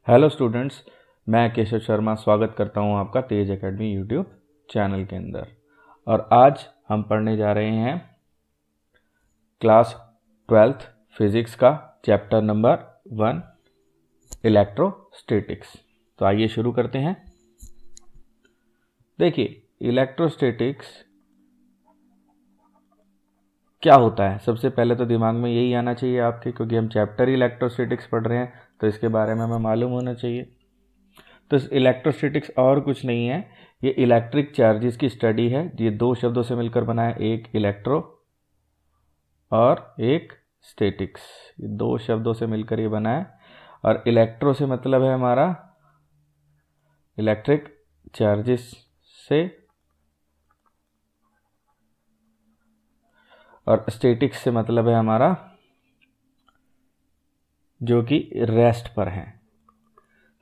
Hello students, मैं केशव शर्मा स्वागत करता हूं आपका तेज एकेडमी यूट्यूब चैनल के अंदर। और आज हम पढ़ने जा रहे हैं क्लास 12th फिज़िक्स का चैप्टर नंबर 1 इलेक्ट्रोस्टैटिक्स। तो आइए शुरू करते हैं। देखिए, इलेक्ट्रोस्टैटिक्स क्या होता है, सबसे पहले तो दिमाग में यही आना चाहिए आपके, क्योंकि हम चैप्टर ही इलेक्ट्रोस्टैटिक्स पढ़ रहे हैं तो इसके बारे में हमें मालूम होना चाहिए। तो इलेक्ट्रोस्टैटिक्स और कुछ नहीं है, ये इलेक्ट्रिक चार्जेस की स्टडी है। ये दो शब्दों से मिलकर बना है, एक इलेक्ट्रो और एक स्टैटिक्स। ये दो शब्दों से मिलकर ये बना है। और इलेक्ट्रो से मतलब है हमारा इलेक्ट्रिक चार्जेस से, और स्टैटिक्स से मतलब है हमारा जो कि रेस्ट पर है।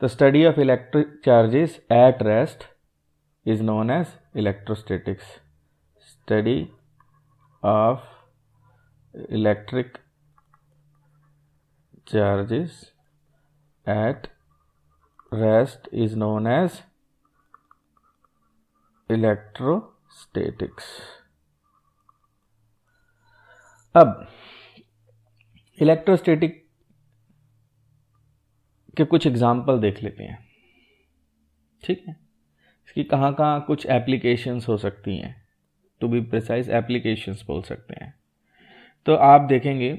तो study of electric charges at rest is known as electrostatics. Study of electric charges at rest is known as electrostatics. अब इलेक्ट्रोस्टैटिक के कुछ एग्जाम्पल देख लेते हैं, ठीक है। इसकी कहाँ कहाँ कुछ एप्लीकेशंस हो सकती हैं, टू बी प्रिसाइज एप्लीकेशंस बोल सकते हैं। तो आप देखेंगे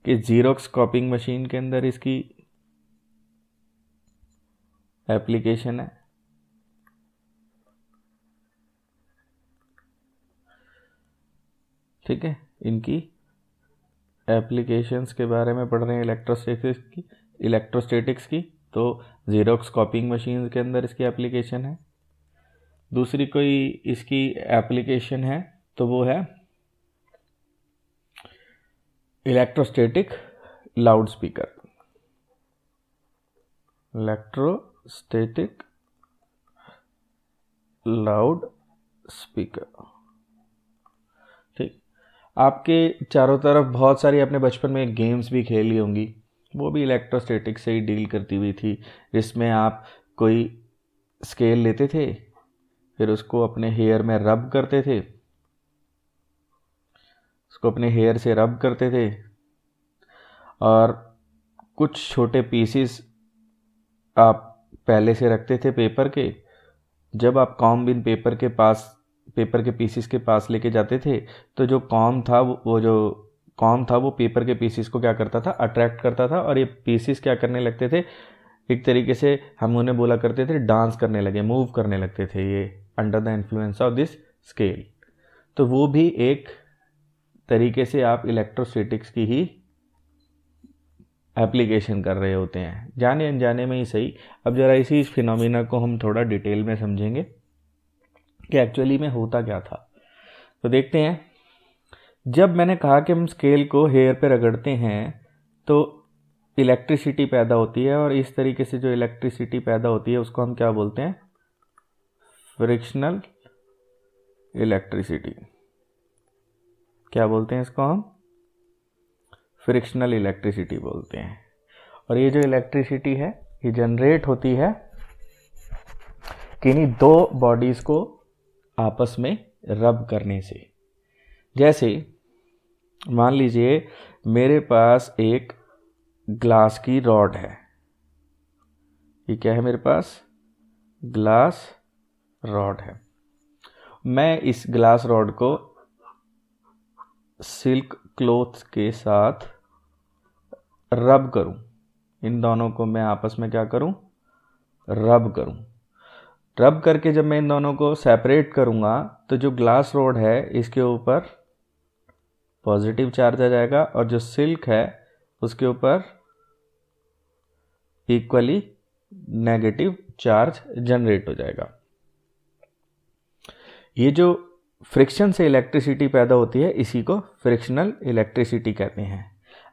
कि जीरोक्स कॉपिंग मशीन के अंदर इसकी एप्लीकेशन है, ठीक है। इनकी एप्लीकेशंस के बारे में पढ़ रहे हैं इलेक्ट्रोस्टैटिक्स की। तो जीरोक्स कॉपिंग मशीन के अंदर इसकी एप्लीकेशन है। दूसरी कोई इसकी एप्लीकेशन है तो वो है electrostatic loud speaker. Electrostatic loud speaker, ठीक। आपके चारों तरफ बहुत सारी आपने बचपन में गेम्स भी खेली होंगी, वो भी इलेक्ट्रोस्टैटिक से ही डील करती हुई थी, जिसमें आप कोई स्केल लेते थे, फिर उसको अपने हेयर में रब करते थे, उसको अपने हेयर से रब करते थे, और कुछ छोटे पीसीस आप पहले से रखते थे पेपर के। जब आप कॉम बिन पेपर के पीसीस के पास लेके जाते थे, तो जो कॉम था वो पेपर के पीसीस को क्या करता था, अट्रैक्ट करता था, और ये पीसीस क्या करने लगते थे, एक तरीके से हम उन्हें बोला करते थे डांस करने लगे, मूव करने लगते थे ये under the influence of this scale. तो वो भी एक तरीके से आप इलेक्ट्रोस्टैटिक्स की ही एप्लीकेशन कर रहे होते हैं, जाने अनजाने में ही सही। अब ज़रा इसी फिनोमिना को हम थोड़ा डिटेल में समझेंगे कि एक्चुअली में होता क्या था। तो देखते हैं, जब मैंने कहा कि हम स्केल को हेयर पे रगड़ते हैं तो इलेक्ट्रिसिटी पैदा होती है, और इस तरीके से जो इलेक्ट्रिसिटी पैदा होती है उसको हम क्या बोलते हैं, फ्रिक्शनल इलेक्ट्रिसिटी। क्या बोलते हैं इसको हम, फ्रिक्शनल इलेक्ट्रिसिटी बोलते हैं। और ये जो इलेक्ट्रिसिटी है ये जनरेट होती है किन्हीं दो बॉडीज़ को आपस में रब करने से। जैसे मान लीजिए मेरे पास एक ग्लास की रॉड है, ये क्या है, मेरे पास ग्लास रॉड है। मैं इस ग्लास रॉड को सिल्क क्लॉथ के साथ रब करूं, इन दोनों को मैं आपस में क्या करूं, रब करूं। रब करके जब मैं इन दोनों को सेपरेट करूंगा तो जो ग्लास रॉड है इसके ऊपर पॉजिटिव चार्ज आ जाएगा, और जो सिल्क है उसके ऊपर इक्वली नेगेटिव चार्ज जनरेट हो जाएगा। ये जो फ्रिक्शन से इलेक्ट्रिसिटी पैदा होती है इसी को फ्रिक्शनल इलेक्ट्रिसिटी कहते हैं।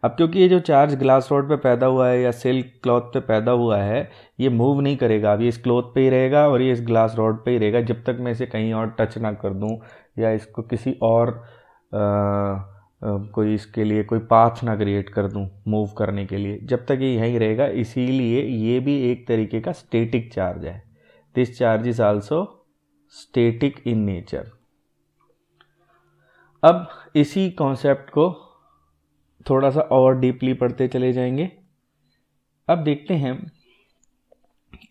अब क्योंकि ये जो चार्ज ग्लास रॉड पे पैदा हुआ है या सिल्क क्लॉथ पे पैदा हुआ है, ये मूव नहीं करेगा, अब ये इस क्लॉथ पे ही रहेगा और ये इस ग्लास रॉड पे ही रहेगा, जब तक मैं इसे कहीं और टच ना कर दूं या इसको किसी और कोई इसके लिए कोई पाथ ना क्रिएट कर दूं मूव करने के लिए, जब तक ये यहीं रहेगा। इसीलिए ये भी एक तरीके का स्टैटिक चार्ज है। This charge is also static in nature. अब इसी कॉन्सेप्ट को थोड़ा सा और डीपली पढ़ते चले जाएंगे। अब देखते हैं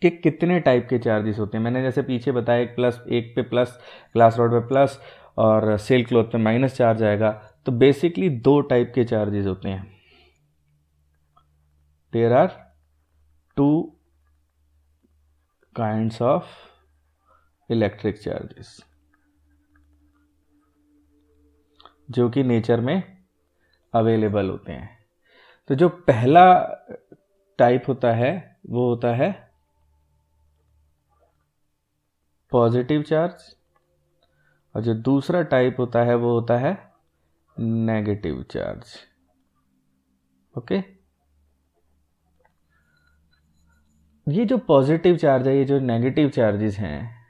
कि कितने टाइप के चार्जेस होते हैं। मैंने जैसे पीछे बताया एक पे प्लस, ग्लास रॉड पे प्लस और सिल्क क्लॉथ पे माइनस चार्ज आएगा। तो बेसिकली 2 टाइप के चार्जेस होते हैं। There are 2 kinds of electric charges जो कि नेचर में अवेलेबल होते हैं। तो जो पहला टाइप होता है वो होता है पॉजिटिव चार्ज, और जो दूसरा टाइप होता है वो होता है नेगेटिव चार्ज। ओके, ये जो पॉजिटिव चार्ज है, ये जो नेगेटिव चार्जेस हैं,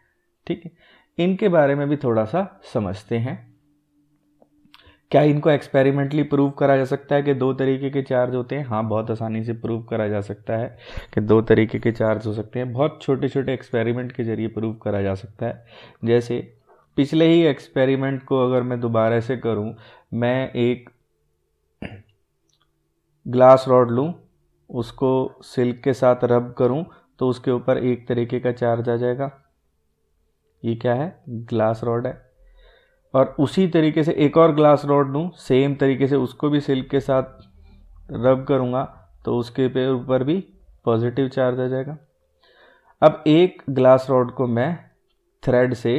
ठीक है, इनके बारे में भी थोड़ा सा समझते हैं। क्या इनको एक्सपेरिमेंटली प्रूव करा जा सकता है कि 2 तरीके के चार्ज होते हैं? हाँ, बहुत आसानी से प्रूव करा जा सकता है कि 2 तरीके के चार्ज हो सकते हैं। बहुत छोटे छोटे एक्सपेरिमेंट के जरिए प्रूव करा जा सकता है। जैसे पिछले ही एक्सपेरिमेंट को अगर मैं दोबारा से करूं, मैं एक ग्लास रॉड लूं, उसको सिल्क के साथ रब करूं, तो उसके ऊपर एक तरीके का चार्ज आ जाएगा। ये क्या है? ग्लास रॉड है। और उसी तरीके से एक और ग्लास रॉड लूँ, सेम तरीके से उसको भी सिल्क के साथ रब करूँगा, तो उसके पे ऊपर भी पॉजिटिव चार्ज आ जाएगा। अब एक ग्लास रॉड को मैं थ्रेड से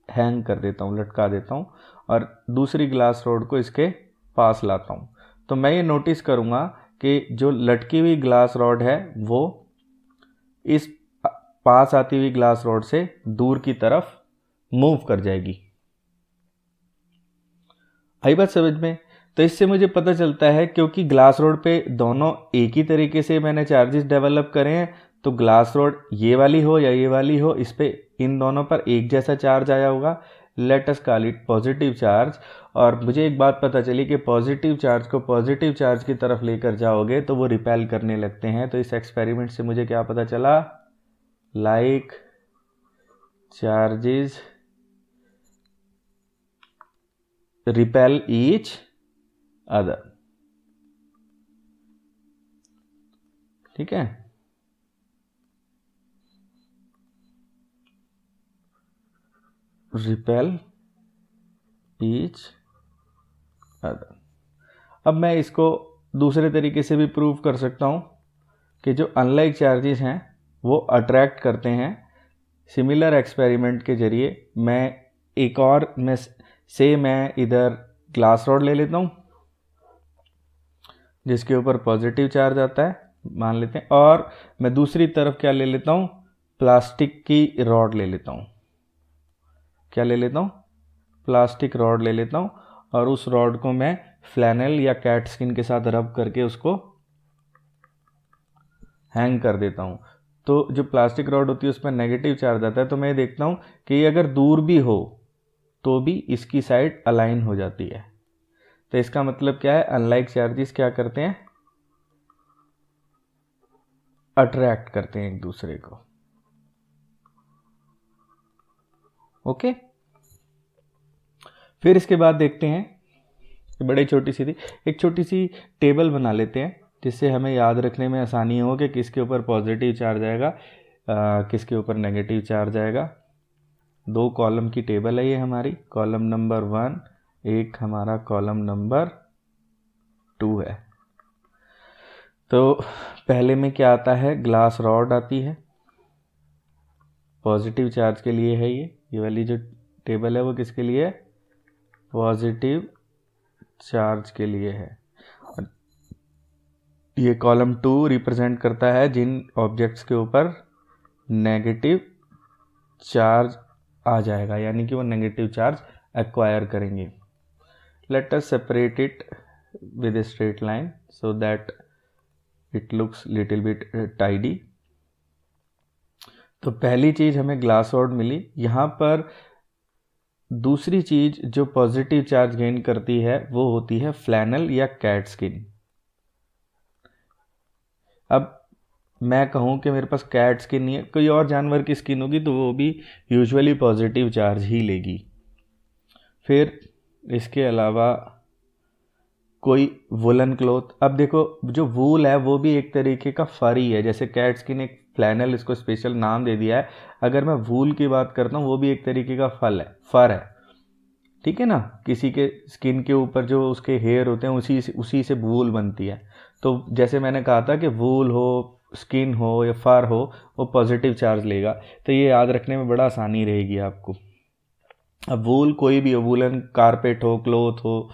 हैंग कर देता हूँ, लटका देता हूँ, और दूसरी ग्लास रॉड को इसके पास लाता हूँ, तो मैं ये नोटिस करूँगा कि जो लटकी हुई ग्लास रॉड है वो इस पास आती हुई ग्लास रॉड से दूर की तरफ मूव कर जाएगी। आई बात समझ में? तो इससे मुझे पता चलता है, क्योंकि ग्लास रॉड पे दोनों एक ही तरीके से मैंने चार्जेस डेवलप करे हैं, तो ग्लास रॉड ये वाली हो या ये वाली हो, इस पे इन दोनों पर एक जैसा चार्ज आया होगा। Let us call it positive charge. और मुझे एक बात पता चली कि पॉजिटिव चार्ज को पॉजिटिव चार्ज की तरफ लेकर जाओगे तो वो रिपेल करने लगते हैं। तो इस एक्सपेरिमेंट से मुझे क्या पता चला? Like charges repel each other. ठीक है, रिपेल ईच अदर। अब मैं इसको दूसरे तरीके से भी प्रूव कर सकता हूं कि जो अनलाइक चार्जेस हैं वो अट्रैक्ट करते हैं। सिमिलर एक्सपेरिमेंट के जरिए मैं एक और मैं इधर ग्लास रॉड ले लेता हूं जिसके ऊपर पॉजिटिव चार्ज आता है, मान लेते हैं, और मैं दूसरी तरफ क्या ले लेता हूं? प्लास्टिक की रॉड ले लेता हूं। क्या ले लेता हूं? प्लास्टिक रॉड ले लेता हूं, और उस रॉड को मैं फ्लैनेल या कैट स्किन के साथ रब करके उसको हैंग कर देता हूं। तो जो प्लास्टिक रॉड होती है उस पर नेगेटिव चार्ज आता है, तो मैं देखता हूं कि ये अगर दूर भी हो तो भी इसकी साइड अलाइन हो जाती है। तो इसका मतलब क्या है? अनलाइक चार्जेस क्या करते हैं? अट्रैक्ट करते हैं एक दूसरे को। ओके, फिर इसके बाद देखते हैं, बड़ी छोटी सी थी, एक छोटी सी टेबल बना लेते हैं जिससे हमें याद रखने में आसानी हो कि किसके ऊपर पॉजिटिव चार्ज आएगा, किसके ऊपर नेगेटिव चार्ज आएगा। 2 कॉलम की टेबल है ये हमारी, कॉलम नंबर 1, एक हमारा कॉलम नंबर 2 है। तो पहले में क्या आता है? ग्लास रॉड आती है, पॉजिटिव चार्ज के लिए है। ये वाली जो टेबल है वो किसके लिए है? पॉजिटिव चार्ज के लिए है। ये कॉलम 2 रिप्रेजेंट करता है जिन ऑब्जेक्ट्स के ऊपर नेगेटिव चार्ज आ जाएगा, यानी कि वो नेगेटिव चार्ज एक्वायर करेंगे। Let us separate it with a straight line so that it looks little bit tidy. तो पहली चीज हमें ग्लास रॉड मिली। यहाँ पर दूसरी चीज जो पॉजिटिव चार्ज गेन करती है वो होती है फ्लैनल या कैट स्किन। अब मैं कहूँ कि मेरे पास कैट स्किन नहीं है, कोई और जानवर की स्किन होगी तो वो भी यूजुअली पॉजिटिव चार्ज ही लेगी। फिर इसके अलावा कोई वुलन क्लॉथ, अब देखो जो वूल है वो भी एक तरीके का फर ही है, जैसे कैट स्किन एक फ्लैनल, इसको स्पेशल नाम दे दिया है। अगर मैं वूल की बात करता हूँ वो भी एक तरीके का फर है, ठीक है ना। किसी के स्किन के ऊपर जो उसके हेयर होते हैं उसी से वूल बनती है। तो जैसे मैंने कहा था कि वूल हो, स्किन हो या फर हो, वो पॉजिटिव चार्ज लेगा। तो ये याद रखने में बड़ा आसानी रहेगी आपको। अब वूल कोई भी हो, वूलन कारपेट हो, क्लोथ हो,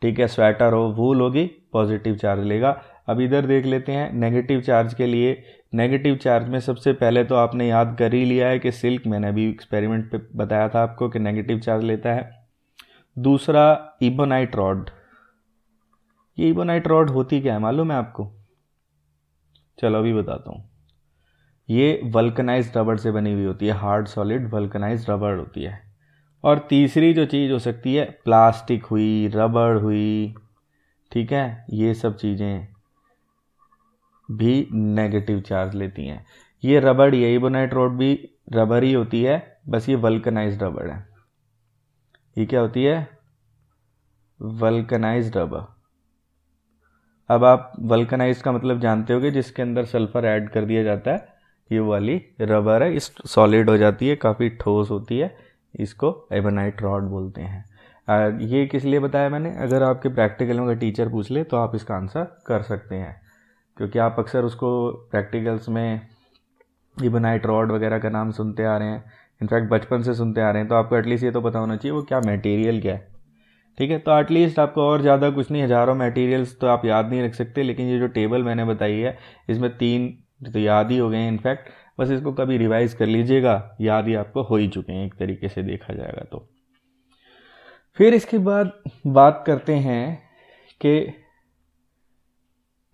ठीक है, स्वेटर हो, वूल होगी पॉजिटिव चार्ज लेगा। अब इधर देख लेते हैं नेगेटिव चार्ज के लिए। नेगेटिव चार्ज में सबसे पहले तो आपने याद कर ही लिया है कि सिल्क, मैंने अभी एक्सपेरिमेंट पे बताया था आपको कि नेगेटिव चार्ज लेता है। दूसरा इबोनाइट रॉड। ये इबोनाइट रॉड होती क्या है मालूम है आपको? चलो अभी बताता हूँ। ये वल्कनाइज्ड रबड़ से बनी हुई होती है, हार्ड सॉलिड वल्कनाइज्ड रबड़ होती है। और तीसरी जो चीज़ हो सकती है, प्लास्टिक हुई, रबड़ हुई, ठीक है, ये सब चीज़ें भी नेगेटिव चार्ज लेती हैं। ये रबड़ ही है, इबोनाइट रॉड भी रबड़ ही होती है, बस ये वल्कनाइज्ड रबड़ है। ये क्या होती है? वल्कनाइज्ड रबड़। अब आप वल्कनाइज का मतलब जानते होगे, जिसके अंदर सल्फर ऐड कर दिया जाता है, ये वाली रबर है, इस सॉलिड हो जाती है, काफ़ी ठोस होती है, इसको एबोनाइट रॉड बोलते हैं। ये किस लिए बताया मैंने? अगर आपके प्रैक्टिकल में टीचर पूछ ले तो आप इसका आंसर कर सकते हैं, क्योंकि आप अक्सर उसको प्रैक्टिकल्स में एबोनाइट रॉड वगैरह का नाम सुनते आ रहे हैं, इनफैक्ट बचपन से सुनते आ रहे हैं, तो आपको एटलीस्ट ये तो पता होना चाहिए वो क्या मटेरियल क्या है, ठीक है। तो एटलीस्ट आपको और ज़्यादा कुछ नहीं, हज़ारों मटेरियल्स तो आप याद नहीं रख सकते, लेकिन ये जो टेबल मैंने बताई है इसमें 3 तो याद ही हो गए हैं इनफैक्ट, बस इसको कभी रिवाइज कर लीजिएगा, याद ही आपको हो ही चुके हैं एक तरीके से देखा जाएगा तो। फिर इसके बाद बात करते हैं कि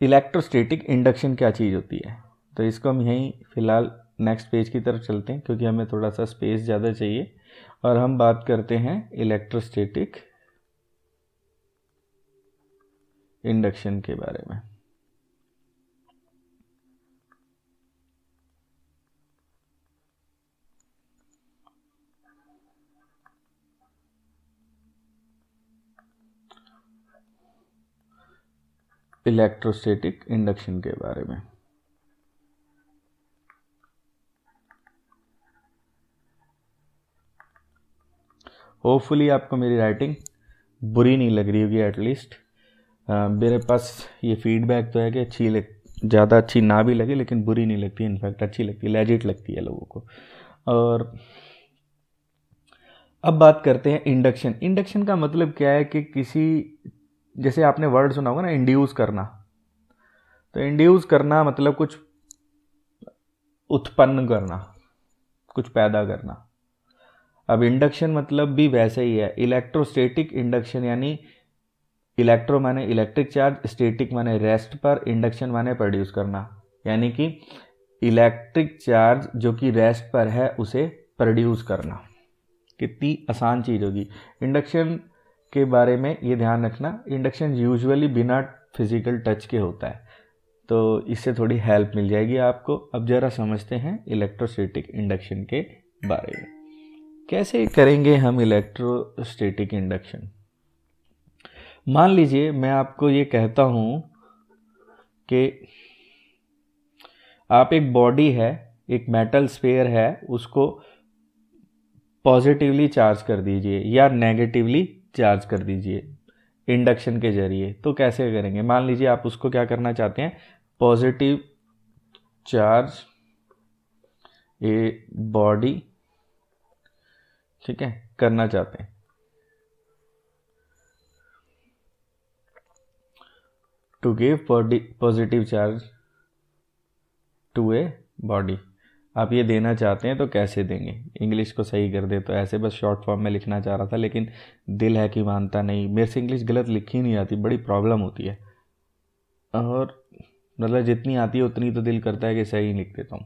इलेक्ट्रोस्टैटिक इंडक्शन क्या चीज़ होती है। तो इसको हम यहीं फ़िलहाल नेक्स्ट पेज की तरफ चलते हैं, क्योंकि हमें थोड़ा सा स्पेस ज़्यादा चाहिए, और हम बात करते हैं इलेक्ट्रोस्टैटिक इंडक्शन के बारे में। इलेक्ट्रोस्टैटिक इंडक्शन के बारे में होपफुली आपको मेरी राइटिंग बुरी नहीं लग रही होगी एटलीस्ट। मेरे पास ये फीडबैक तो है कि ज़्यादा अच्छी ना भी लगे, लेकिन बुरी नहीं लगती, इनफैक्ट अच्छी लगती है, लेजिट लगती है लोगों को। और अब बात करते हैं इंडक्शन। इंडक्शन का मतलब क्या है कि किसी, जैसे आपने वर्ड सुना होगा ना, इंड्यूस करना। तो इंड्यूस करना मतलब कुछ उत्पन्न करना, कुछ पैदा करना। अब इंडक्शन मतलब भी वैसे ही है, इलेक्ट्रोस्टैटिक इंडक्शन, यानी इलेक्ट्रो माने इलेक्ट्रिक चार्ज, स्टैटिक माने रेस्ट पर, इंडक्शन माने प्रोड्यूस करना, यानी कि इलेक्ट्रिक चार्ज जो कि रेस्ट पर है उसे प्रोड्यूस करना। कितनी आसान चीज़ होगी। इंडक्शन के बारे में ये ध्यान रखना, इंडक्शन यूजुअली बिना फिजिकल टच के होता है, तो इससे थोड़ी हेल्प मिल जाएगी आपको। अब ज़रा समझते हैं इलेक्ट्रोस्टैटिक इंडक्शन के बारे में। कैसे करेंगे हम इलेक्ट्रोस्टैटिक इंडक्शन? मान लीजिए मैं आपको ये कहता हूँ कि आप एक बॉडी है, एक मेटल स्फीयर है, उसको पॉजिटिवली चार्ज कर दीजिए या नेगेटिवली चार्ज कर दीजिए इंडक्शन के जरिए। तो कैसे करेंगे? मान लीजिए आप उसको क्या करना चाहते हैं, पॉजिटिव चार्ज ए बॉडी, ठीक है, करना चाहते हैं। To give positive charge to a body, आप ये देना चाहते हैं तो कैसे देंगे? इंग्लिश को सही कर दे, तो ऐसे बस शॉर्ट फॉर्म में लिखना चाह रहा था, लेकिन दिल है कि मानता नहीं, मेरे से इंग्लिश गलत लिखी नहीं आती, बड़ी प्रॉब्लम होती है, और मतलब जितनी आती है उतनी तो दिल करता है कि सही लिख देता हूँ।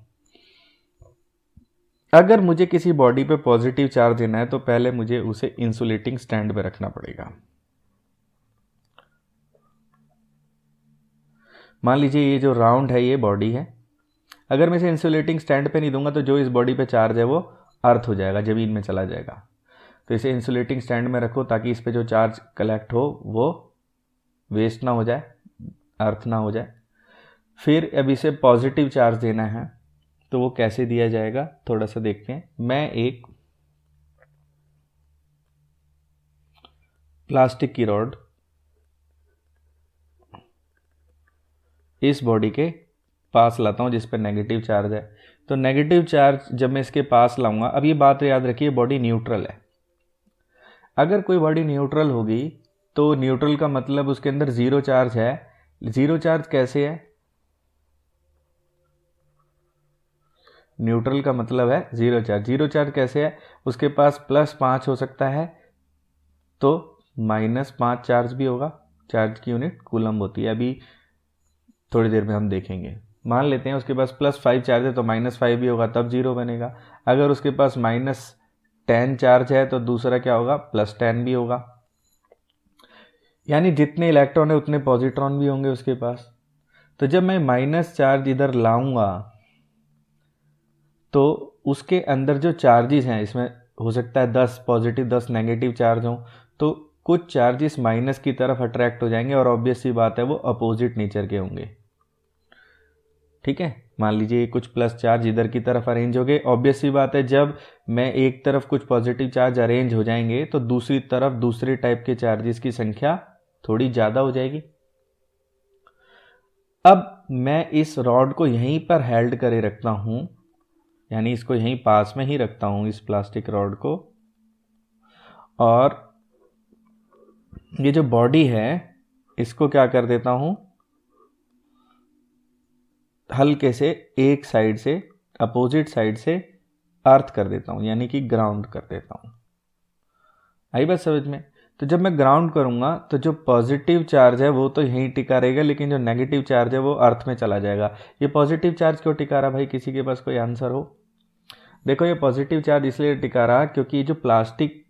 अगर मुझे किसी बॉडी पे पॉजिटिव चार्ज देना है तो पहले मुझे उसे इंसुलेटिंग स्टैंड पे रखना पड़ेगा। मान लीजिए ये जो राउंड है ये बॉडी है, अगर मैं इसे इंसुलेटिंग स्टैंड पे नहीं दूंगा तो जो इस बॉडी पे चार्ज है वो अर्थ हो जाएगा, ज़मीन में चला जाएगा। तो इसे इंसुलेटिंग स्टैंड में रखो ताकि इस पे जो चार्ज कलेक्ट हो वो वेस्ट ना हो जाए, अर्थ ना हो जाए। फिर अब इसे पॉजिटिव चार्ज देना है तो वो कैसे दिया जाएगा थोड़ा सा देखते हैं। मैं एक प्लास्टिक की रॉड इस बॉडी के पास लाता हूँ जिस पर नेगेटिव चार्ज है। तो नेगेटिव चार्ज जब मैं इसके पास लाऊंगा, अब ये बात याद रखिए बॉडी न्यूट्रल है। अगर कोई बॉडी न्यूट्रल होगी तो न्यूट्रल का मतलब उसके अंदर जीरो चार्ज है। जीरो चार्ज कैसे है? न्यूट्रल का मतलब है जीरो चार्ज। जीरो चार्ज कैसे है? उसके पास +5 हो सकता है तो -5 चार्ज भी होगा। चार्ज की यूनिट कूलम होती है, अभी थोड़ी देर में हम देखेंगे। मान लेते हैं उसके पास +5 चार्ज है तो -5 भी होगा, तब जीरो बनेगा। अगर उसके पास -10 चार्ज है तो दूसरा क्या होगा? +10 भी होगा। यानी जितने इलेक्ट्रॉन है उतने पॉजिट्रॉन भी होंगे उसके पास। तो जब मैं माइनस चार्ज इधर लाऊंगा तो उसके अंदर जो चार्जेस हैं, इसमें हो सकता है 10 पॉजिटिव 10 नेगेटिव चार्ज हों, तो कुछ चार्जेस माइनस की तरफ अट्रैक्ट हो जाएंगे और ऑब्वियस सी बात है वो अपोजिट नेचर के होंगे। ठीक है, मान लीजिए कुछ प्लस चार्ज इधर की तरफ अरेंज हो गए। ऑब्वियस सी बात है जब मैं एक तरफ कुछ पॉजिटिव चार्ज अरेंज हो जाएंगे तो दूसरी तरफ दूसरे टाइप के चार्जेस की संख्या थोड़ी ज़्यादा हो जाएगी। अब मैं इस रॉड को यहीं पर हेल्ड करे रखता हूं, यानी इसको यहीं पास में ही रखता हूं इस प्लास्टिक रॉड को, और ये जो बॉडी है इसको क्या कर देता हूं, हल्के से एक साइड से अपोजिट साइड से अर्थ कर देता हूं, यानी कि ग्राउंड कर देता हूं। आई बात समझ में? तो जब मैं ग्राउंड करूंगा तो जो पॉजिटिव चार्ज है वो तो यहीं टिका रहेगा, लेकिन जो नेगेटिव चार्ज है वो अर्थ में चला जाएगा। ये पॉजिटिव चार्ज क्यों टिका रहा भाई? किसी के पास कोई आंसर हो? देखो ये पॉजिटिव चार्ज इसलिए टिका रहा क्योंकि ये जो प्लास्टिक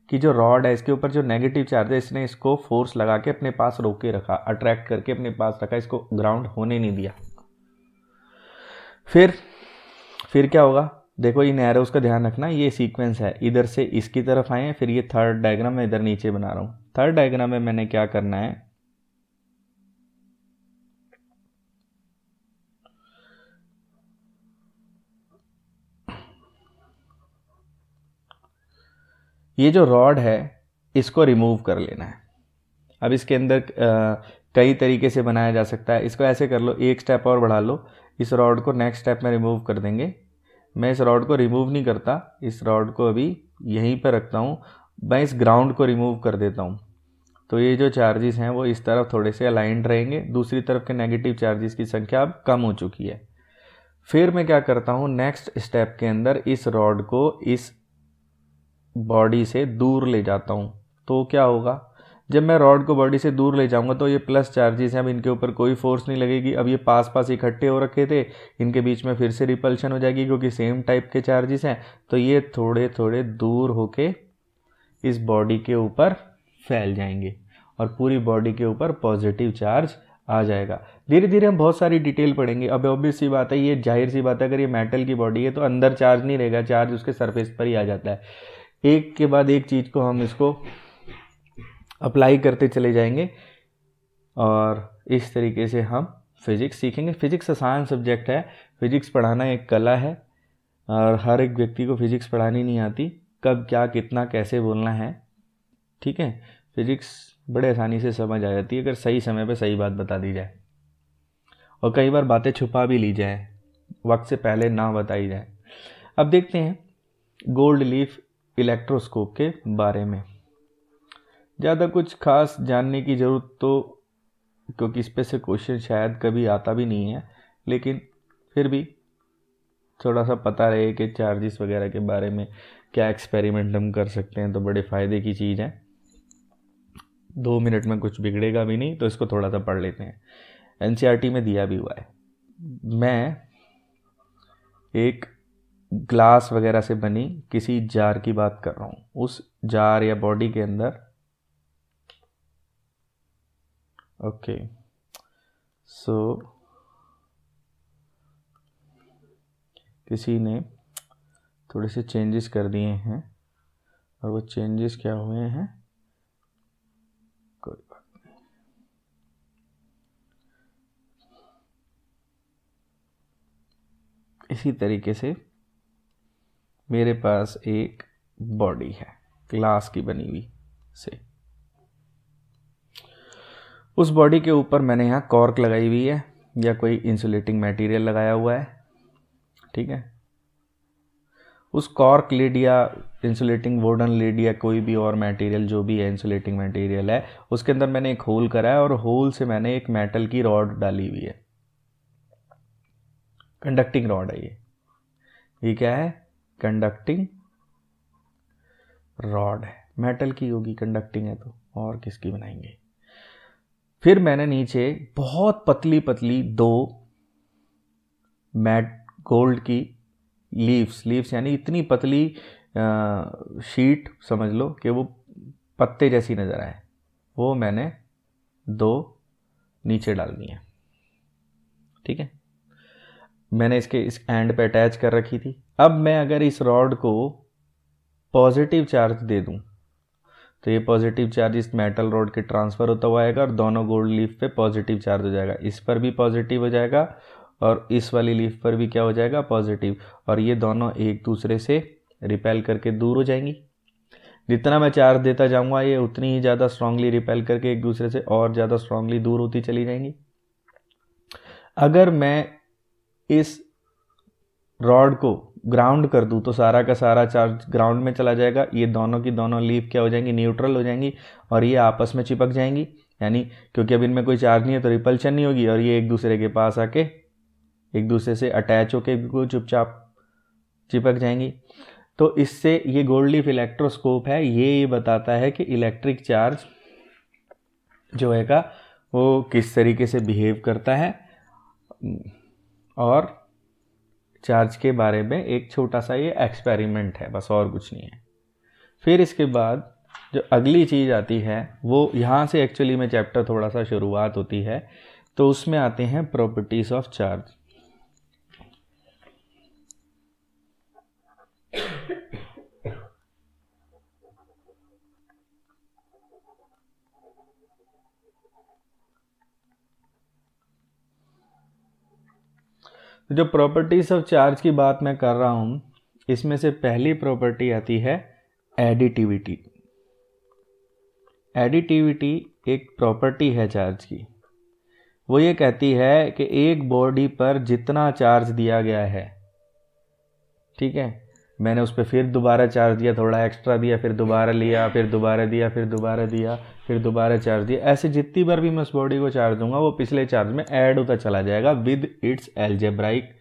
की जो रॉड है इसके ऊपर जो नेगेटिव चार्ज है इसने इसको फोर्स लगा के अपने पास रोके रखा, अट्रैक्ट करके अपने पास रखा, इसको ग्राउंड होने नहीं दिया। फिर क्या होगा? देखो इन एरोस का ध्यान रखना, ये सीक्वेंस है, इधर से इसकी तरफ आए, फिर ये थर्ड डायग्राम मैं इधर नीचे बना रहा हूँ। थर्ड डायग्राम में मैंने क्या करना है, ये जो रॉड है इसको रिमूव कर लेना है। अब इसके अंदर कई तरीके से बनाया जा सकता है। इसको ऐसे कर लो, एक स्टेप और बढ़ा लो, इस रॉड को नेक्स्ट स्टेप में रिमूव कर देंगे। मैं इस रॉड को रिमूव नहीं करता, इस रॉड को अभी यहीं पर रखता हूँ। मैं इस ग्राउंड को रिमूव कर देता हूँ, तो ये जो चार्जेस हैं वो इस तरफ थोड़े से अलाइंड रहेंगे, दूसरी तरफ के नेगेटिव चार्जेस की संख्या अब कम हो चुकी है। फिर मैं क्या करता हूँ, नेक्स्ट स्टेप के अंदर इस रॉड को इस बॉडी से दूर ले जाता हूँ। तो क्या होगा, जब मैं रॉड को बॉडी से दूर ले जाऊंगा तो ये प्लस चार्जेस हैं, अब इनके ऊपर कोई फोर्स नहीं लगेगी। अब ये पास पास इकट्ठे हो रखे थे, इनके बीच में फिर से रिपल्शन हो जाएगी क्योंकि सेम टाइप के चार्जेस हैं, तो ये थोड़े थोड़े दूर होके इस बॉडी के ऊपर फैल जाएंगे और पूरी बॉडी के ऊपर पॉजिटिव चार्ज आ जाएगा। धीरे धीरे हम बहुत सारी डिटेल पढ़ेंगे। अब ऑब्वियस सी बात है, ये जाहिर सी बात है, अगर ये मेटल की बॉडी है तो अंदर चार्ज नहीं रहेगा, चार्ज उसके सरफेस पर ही आ जाता है। एक के बाद एक चीज़ को हम इसको अप्लाई करते चले जाएंगे और इस तरीके से हम फिज़िक्स सीखेंगे। फिज़िक्स आसान सब्जेक्ट है, फिज़िक्स पढ़ाना एक कला है और हर एक व्यक्ति को फिज़िक्स पढ़ानी नहीं आती, कब क्या कितना कैसे बोलना है। ठीक है, फिज़िक्स बड़े आसानी से समझ आ जाती है अगर सही समय पे सही बात बता दी जाए, और कई बार बातें छुपा भी ली जाए, वक्त से पहले ना बताई जाए। अब देखते हैं गोल्ड लीफ इलेक्ट्रोस्कोप के बारे में। ज़्यादा कुछ खास जानने की ज़रूरत तो, क्योंकि इस पे से क्वेश्चन शायद कभी आता भी नहीं है, लेकिन फिर भी थोड़ा सा पता रहे कि चार्जेस वगैरह के बारे में क्या एक्सपेरिमेंट हम कर सकते हैं, तो बड़े फ़ायदे की चीज़ है। 2 मिनट में कुछ बिगड़ेगा भी नहीं, तो इसको थोड़ा सा पढ़ लेते हैं। एनसीईआरटी में दिया भी हुआ है। मैं एक ग्लास वगैरह से बनी किसी जार की बात कर रहा हूँ, उस जार या बॉडी के अंदर ओके सो किसी ने थोड़े से चेंजेस कर दिए हैं और वो चेंजेस क्या हुए हैं, कोई बात नहीं। इसी तरीके से मेरे पास एक बॉडी है ग्लास की बनी हुई से, उस बॉडी के ऊपर मैंने यहाँ कॉर्क लगाई हुई है या कोई इंसुलेटिंग मटेरियल लगाया हुआ है, ठीक है। उस कॉर्क लिड या इंसुलेटिंग वुडन लिड या कोई भी और मटेरियल जो भी है इंसुलेटिंग मटेरियल है, उसके अंदर मैंने एक होल करा है और होल से मैंने एक मेटल की रॉड डाली हुई है, कंडक्टिंग रॉड है ये क्या है, कंडक्टिंग रॉड है, मेटल की होगी, कंडक्टिंग है तो और किसकी बनाएंगे। फिर मैंने नीचे बहुत पतली पतली 2 मैट गोल्ड की लीव्स यानी इतनी पतली शीट समझ लो कि वो पत्ते जैसी नज़र आए, वो मैंने 2 नीचे डालनी है, ठीक है। मैंने इसके इस एंड पे अटैच कर रखी थी। अब मैं अगर इस रॉड को पॉजिटिव चार्ज दे दूं तो ये पॉजिटिव चार्ज इस मेटल रॉड के ट्रांसफ़र होता हुआ आएगा और दोनों गोल्ड लीफ पे पॉजिटिव चार्ज हो जाएगा, इस पर भी पॉजिटिव हो जाएगा और इस वाली लीफ पर भी क्या हो जाएगा, पॉजिटिव, और ये दोनों एक दूसरे से रिपेल करके दूर हो जाएंगी। जितना मैं चार्ज देता जाऊंगा ये उतनी ही ज़्यादा स्ट्रांगली रिपेल करके एक दूसरे से और ज़्यादा स्ट्रांगली दूर होती चली जाएंगी। अगर मैं इस रॉड को ग्राउंड कर दूं तो सारा का सारा चार्ज ग्राउंड में चला जाएगा, ये दोनों की दोनों लीफ क्या हो जाएंगी, न्यूट्रल हो जाएंगी और ये आपस में चिपक जाएंगी, यानी क्योंकि अब इनमें कोई चार्ज नहीं है तो रिपल्शन नहीं होगी और ये एक दूसरे के पास आके एक दूसरे से अटैच होके बिल्कुल चुपचाप चिपक जाएंगी। तो इससे ये गोल्ड लीफ इलेक्ट्रोस्कोप है, ये बताता है कि इलेक्ट्रिक चार्ज जो है वो किस तरीके से बिहेव करता है और चार्ज के बारे में एक छोटा सा ये एक्सपेरिमेंट है, बस और कुछ नहीं है। फिर इसके बाद जो अगली चीज़ आती है वो यहाँ से एक्चुअली में चैप्टर थोड़ा सा शुरुआत होती है, तो उसमें आते हैं प्रॉपर्टीज ऑफ चार्ज। जो प्रॉपर्टीज ऑफ चार्ज की बात मैं कर रहा हूँ, इसमें से पहली प्रॉपर्टी आती है एडिटिविटी। एडिटिविटी एक प्रॉपर्टी है चार्ज की, वो ये कहती है कि एक बॉडी पर जितना चार्ज दिया गया है, ठीक है, मैंने उस पर फिर दोबारा चार्ज दिया, थोड़ा एक्स्ट्रा दिया, फिर दोबारा लिया, फिर दोबारा दिया, फिर दोबारा दिया, फिर दोबारा चार्ज दिया, ऐसे जितनी बार भी मैं उस बॉडी को चार्ज दूंगा वो पिछले चार्ज में ऐड होता चला जाएगा विद इट्स एल्जेब्राइक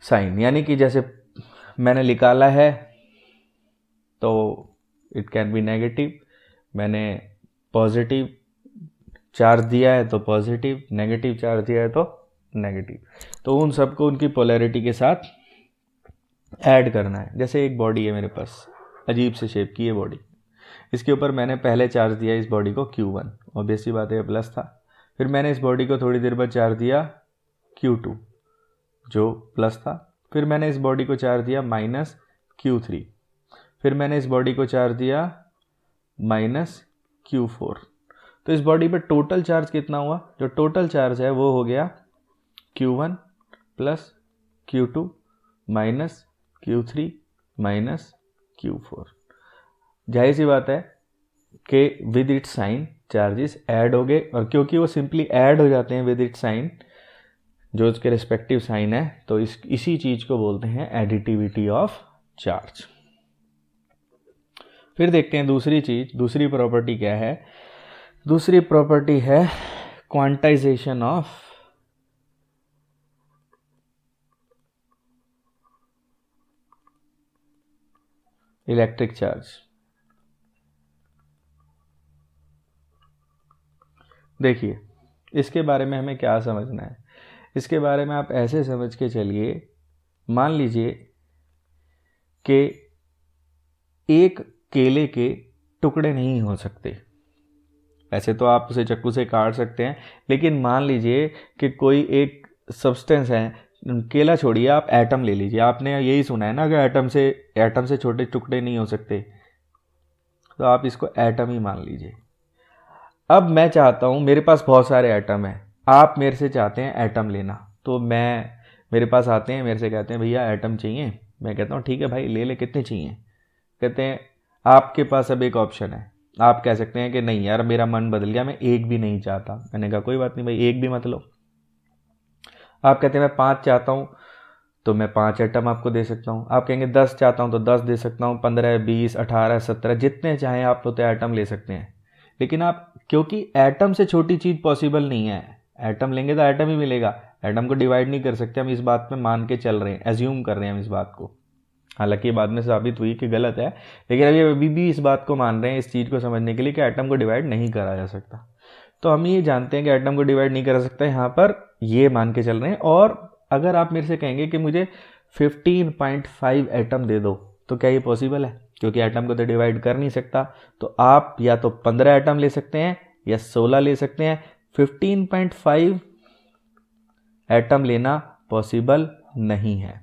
साइन। यानी कि जैसे मैंने निकाला है तो इट कैन बी नेगेटिव, मैंने पॉजिटिव चार्ज दिया है तो पॉजिटिव, नेगेटिव चार्ज दिया है तो नेगेटिव, तो उन सबको उनकी पोलैरिटी के साथ ऐड करना है। जैसे एक बॉडी है मेरे पास, अजीब से शेप की ये बॉडी, इसके ऊपर मैंने पहले चार्ज दिया इस बॉडी को Q1, ऑब्वियसली बात है प्लस था। फिर मैंने इस बॉडी को थोड़ी देर बाद चार्ज दिया Q2 जो प्लस था। फिर मैंने इस बॉडी को चार्ज दिया -Q3। फिर मैंने इस बॉडी को चार्ज दिया -Q4। तो इस बॉडी पे टोटल चार्ज कितना हुआ, जो टोटल चार्ज है वो हो गया Q1 plus Q2 minus Q3 minus Q4। जाहिर सी बात है कि with it sign charges add हो गए, और क्योंकि वो सिंपली ऐड हो जाते हैं विद इट साइन जो उसके रिस्पेक्टिव साइन है, तो इसी चीज़ को बोलते हैं एडिटिविटी ऑफ चार्ज। फिर देखते हैं दूसरी चीज़, दूसरी प्रॉपर्टी क्या है। दूसरी प्रॉपर्टी है क्वांटाइजेशन ऑफ इलेक्ट्रिक चार्ज। देखिए इसके बारे में हमें क्या समझना है, इसके बारे में आप ऐसे समझ के चलिए, मान लीजिए कि एक केले के टुकड़े नहीं हो सकते। ऐसे तो आप उसे चाकू से काट सकते हैं, लेकिन मान लीजिए कि कोई एक सब्सटेंस है, केला छोड़िए, आप एटम ले लीजिए। आपने यही सुना है ना कि एटम से छोटे टुकड़े नहीं हो सकते, तो आप इसको एटम ही मान लीजिए। अब मैं चाहता हूँ, मेरे पास बहुत सारे एटम हैं, आप मेरे से चाहते हैं एटम लेना, तो मेरे पास आते हैं, मेरे से कहते हैं भैया एटम चाहिए। मैं कहता हूँ ठीक है भाई ले ले, कितने चाहिए? कहते हैं आपके पास अब एक ऑप्शन है, आप कह सकते हैं कि नहीं यार मेरा मन बदल गया, मैं एक भी नहीं चाहता। मैंने कहा कोई बात नहीं भाई, एक भी मत लो। आप कहते हैं मैं 5 चाहता हूँ, तो मैं 5 एटम आपको दे सकता हूँ। आप कहेंगे 10 चाहता हूँ तो 10 दे सकता हूँ, 15, 20, 18, 17, जितने चाहें आप तो एटम ले सकते हैं। लेकिन आप, क्योंकि एटम से छोटी चीज़ पॉसिबल नहीं है, एटम लेंगे तो एटम ही मिलेगा, एटम को डिवाइड नहीं कर सकते। हम इस बात में मान के चल रहे हैं, एज्यूम कर रहे हैं हम इस बात को, हालांकि बाद में साबित हुई कि गलत है, लेकिन अभी भी इस बात को मान रहे हैं, इस चीज़ को समझने के लिए कि एटम को डिवाइड नहीं करा जा सकता। तो हम ये जानते हैं कि एटम को डिवाइड नहीं करा सकता, यहाँ पर ये मान के चल रहे हैं। और अगर आप मेरे से कहेंगे कि मुझे 15.5 एटम दे दो, तो क्या ये पॉसिबल है? क्योंकि एटम को तो डिवाइड कर नहीं सकता, तो आप या तो 15 एटम ले सकते हैं या 16 ले सकते हैं। 15.5 एटम लेना पॉसिबल नहीं है।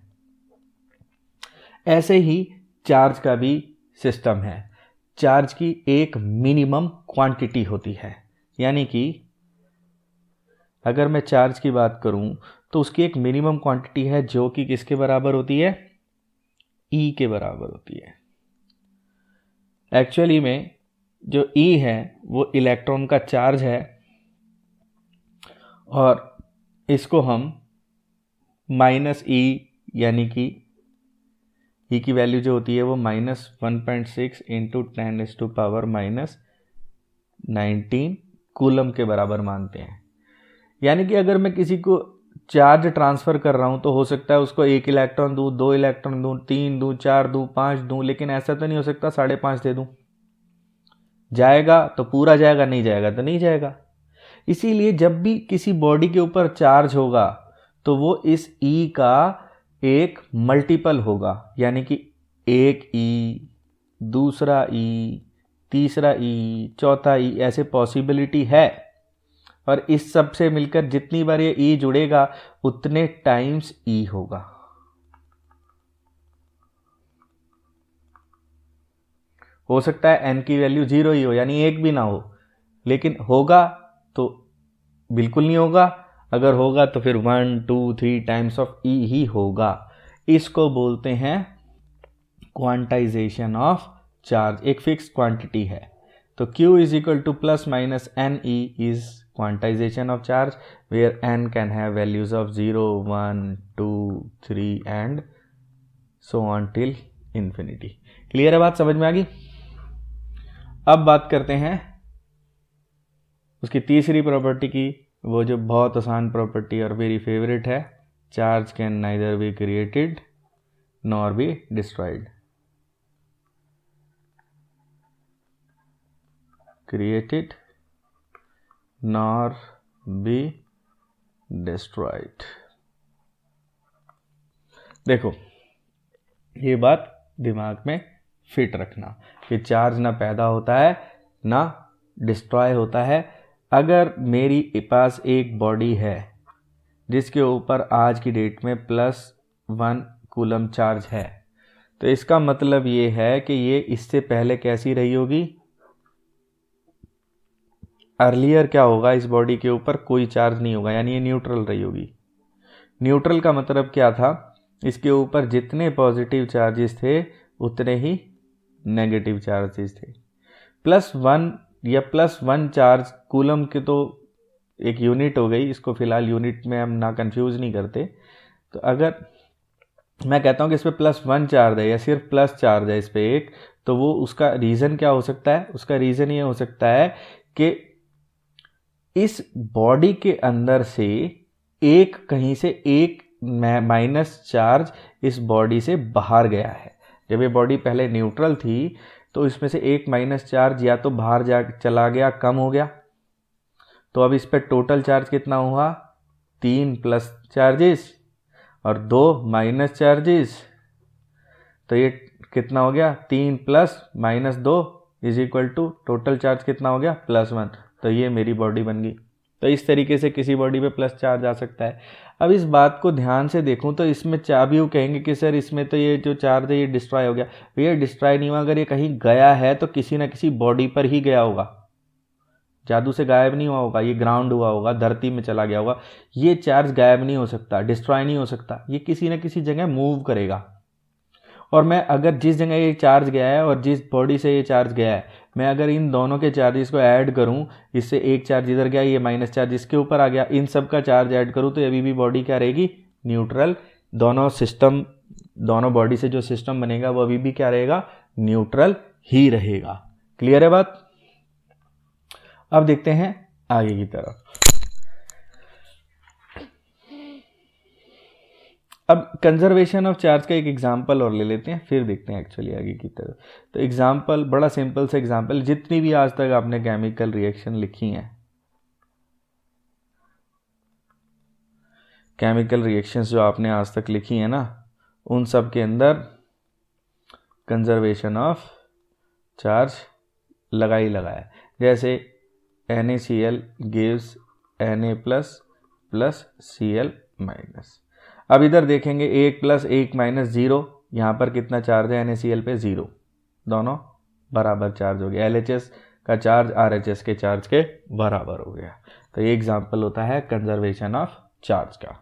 ऐसे ही चार्ज का भी सिस्टम है। चार्ज की एक मिनिमम क्वांटिटी होती है, यानी कि अगर मैं चार्ज की बात करूं तो उसकी एक मिनिमम क्वांटिटी है जो कि किसके बराबर होती है? E के बराबर होती है। एक्चुअली में जो E है वो इलेक्ट्रॉन का चार्ज है, और इसको हम -E, यानी कि E की वैल्यू जो होती है वो -1.6 इंटू 10⁻⁻19 कूलम के बराबर मानते हैं। यानी कि अगर मैं किसी को चार्ज ट्रांसफ़र कर रहा हूँ तो हो सकता है उसको 1 इलेक्ट्रॉन दूँ, 2 इलेक्ट्रॉन दूँ, 3 दूँ, 4 दूँ, 5 दूँ, लेकिन ऐसा तो नहीं हो सकता 5.5 दे दूँ। जाएगा तो पूरा जाएगा, नहीं जाएगा तो नहीं जाएगा। इसीलिए जब भी किसी बॉडी के ऊपर चार्ज होगा तो वो इस E का एक मल्टीपल होगा, यानी कि एक E, दूसरा E, तीसरा E, चौथा E, ऐसे पॉसिबिलिटी है। और इस सब से मिलकर जितनी बार ये E जुड़ेगा उतने टाइम्स E होगा। हो सकता है n की वैल्यू 0 ही हो, यानी एक भी ना हो, लेकिन होगा तो बिल्कुल नहीं होगा, अगर होगा तो फिर 1, 2, 3 टाइम्स ऑफ E ही होगा। इसको बोलते हैं क्वांटाइजेशन ऑफ चार्ज। एक फिक्स क्वांटिटी है, तो Q is equal to plus minus NE is quantization of charge, where n can have values of 0, 1, 2, 3 and so on till infinity. Clear है बात, समझ में आ गई? अब बात करते हैं उसकी तीसरी प्रॉपर्टी की, वो जो बहुत आसान प्रॉपर्टी और मेरी फेवरेट है, charge can neither be created nor be destroyed. Created nor be destroyed. देखो ये बात दिमाग में फिट रखना कि चार्ज ना पैदा होता है ना डिस्ट्रॉय होता है। अगर मेरी पास एक बॉडी है जिसके ऊपर आज की डेट में +1 कूलम चार्ज है, तो इसका मतलब ये है कि ये इससे पहले कैसी रही होगी? अर्लियर क्या होगा, इस बॉडी के ऊपर कोई चार्ज नहीं होगा, यानी ये न्यूट्रल रही होगी। न्यूट्रल का मतलब क्या था? इसके ऊपर जितने पॉजिटिव चार्जेस थे उतने ही नेगेटिव चार्जेस थे। +1 या +1 चार्ज कूलम के तो एक यूनिट हो गई, इसको फिलहाल यूनिट में हम ना कंफ्यूज नहीं करते। तो अगर मैं कहता हूँ कि इस पर +1 चार्ज है या सिर्फ प्लस चार्ज है इस पर एक, तो वो उसका रीज़न क्या हो सकता है? उसका रीज़न ये हो सकता है कि इस बॉडी के अंदर से एक कहीं से एक माइनस चार्ज इस बॉडी से बाहर गया है। जब ये बॉडी पहले न्यूट्रल थी तो इसमें से एक माइनस चार्ज या तो बाहर जा चला गया, कम हो गया, तो अब इस पर टोटल चार्ज कितना हुआ? 3 प्लस चार्जेस और 2 माइनस चार्जेस। तो ये कितना हो गया, 3 plus minus 2 is equal to total charge कितना हो गया, +1। तो ये मेरी बॉडी बन गई। तो इस तरीके से किसी बॉडी पे प्लस चार्ज आ सकता है। अब इस बात को ध्यान से देखूं तो इसमें भी वो कहेंगे कि सर इसमें तो ये जो चार्ज है ये डिस्ट्रॉय हो गया। भैया डिस्ट्रॉय नहीं हुआ, अगर ये कहीं गया है तो किसी ना किसी बॉडी पर ही गया होगा, जादू से गायब नहीं हुआ होगा, ये ग्राउंड हुआ होगा, धरती में चला गया होगा। ये चार्ज गायब नहीं हो सकता, डिस्ट्रॉय नहीं हो सकता, ये किसी ना किसी जगह मूव करेगा। और मैं अगर जिस जगह ये चार्ज गया है और जिस बॉडी से ये चार्ज गया है, मैं अगर इन दोनों के चार्जेस को ऐड करूं, इससे एक चार्ज इधर गया, ये माइनस चार्ज इसके ऊपर आ गया, इन सब का चार्ज ऐड करूं तो अभी भी बॉडी क्या रहेगी, न्यूट्रल। दोनों बॉडी से जो सिस्टम बनेगा वो अभी भी क्या रहेगा, न्यूट्रल ही रहेगा। क्लियर है बात। अब देखते हैं आगे की तरफ। अब कंजर्वेशन ऑफ चार्ज का एक एग्जांपल और ले लेते हैं, फिर देखते हैं एक्चुअली आगे की तरफ। तो एग्जांपल बड़ा सिंपल सा एग्जांपल, जितनी भी आज तक आपने केमिकल रिएक्शन लिखी हैं, केमिकल रिएक्शंस जो आपने आज तक लिखी हैं ना, उन सब के अंदर कंजर्वेशन ऑफ चार्ज लगा ही लगा है। जैसे NaCl gives Na plus Cl minus. अब इधर देखेंगे 1 + 1 - 0, यहाँ पर कितना चार्ज है NaCl पे, 0। दोनों बराबर चार्ज हो गया, LHS का चार्ज RHS के चार्ज के बराबर हो गया। तो ये एग्जांपल होता है कंजर्वेशन ऑफ चार्ज का।